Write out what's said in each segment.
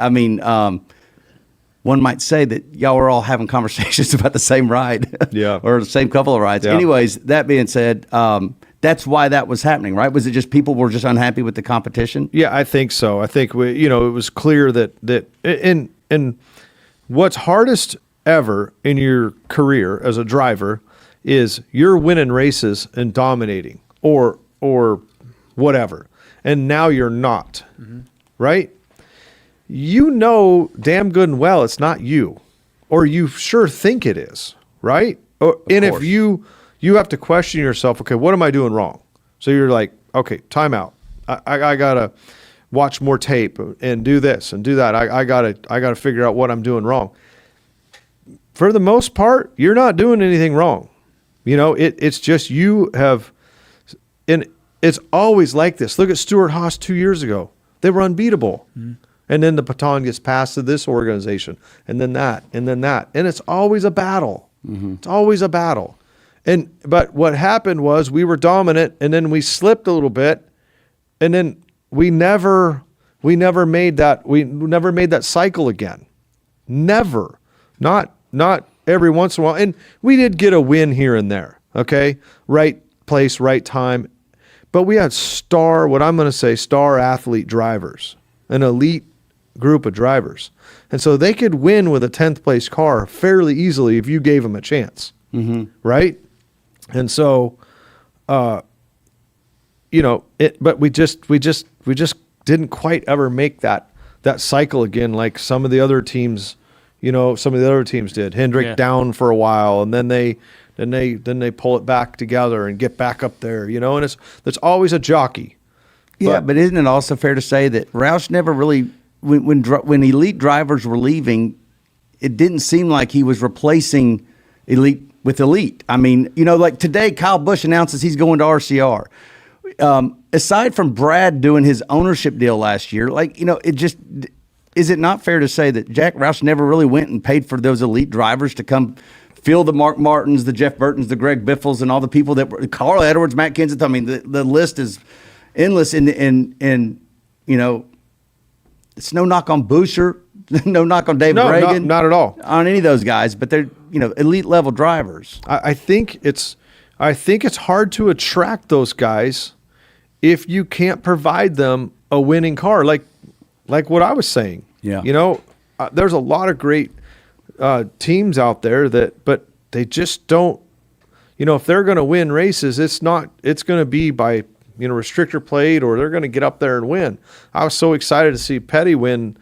I mean, one might say that y'all were all having conversations about the same ride, or the same couple of rides. Anyways, that being said, that's why that was happening, right? Was it just people were just unhappy with the competition? Yeah, I think so. I think it was clear that in what's hardest ever in your career as a driver is you're winning races and dominating or whatever, and now you're not, right? You know damn good and well it's not you, or you sure think it is, right? And if you have to question yourself, okay, what am I doing wrong? So you're like, okay, time out. I gotta watch more tape and do this and do that. I gotta figure out what I'm doing wrong. For the most part, you're not doing anything wrong. It's just you have, and it's always like this. Look at Stuart Haas 2 years ago. They were unbeatable. And then the baton gets passed to this organization, and then that, and then that. And it's always a battle. It's always a battle. But what happened was we were dominant, and then we slipped a little bit, and then we never made that cycle again. Never. Not every once in a while. And we did get a win here and there. Okay? Right place, right time. But we had star athlete drivers, an elite group of drivers. And so they could win with a 10th place car fairly easily if you gave them a chance. Right? And so, but we just didn't quite ever make that cycle again, like some of the other teams, did. Hendrick down for a while, and then they pull it back together and get back up there, and there's always a jockey. Yeah, but isn't it also fair to say that Roush never really, when elite drivers were leaving, it didn't seem like he was replacing elite with elite. I mean, like today, Kyle Busch announces he's going to RCR. Aside from Brad doing his ownership deal last year, is it not fair to say that Jack Roush never really went and paid for those elite drivers to come fill the Mark Martins, the Jeff Burtons, the Greg Biffles, and all the people that were Carl Edwards, Matt Kenseth? I mean, the list is endless, and it's no knock on Boucher, no knock on David Reagan, not at all on any of those guys, but they're elite level drivers. I think it's hard to attract those guys if you can't provide them a winning car, like what I was saying. Yeah, there's a lot of great teams out there but they just don't. If they're going to win races, it's going to be by restrictor plate, or they're going to get up there and win. I was so excited to see Petty win,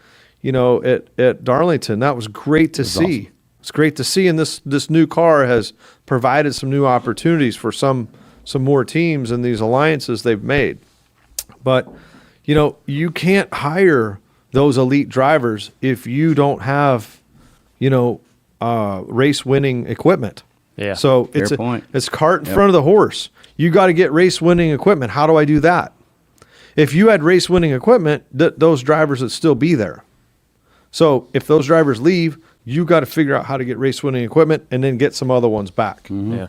at Darlington. That was great to see. Awesome. It's great to see, and this new car has provided some new opportunities for some more teams and these alliances they've made. But you can't hire those elite drivers if you don't have race winning equipment. Yeah. So it's cart in front of the horse. You got to get race winning equipment. How do I do that? If you had race winning equipment, those drivers would still be there. So if those drivers leave, you got to figure out how to get race winning equipment and then get some other ones back. Yeah.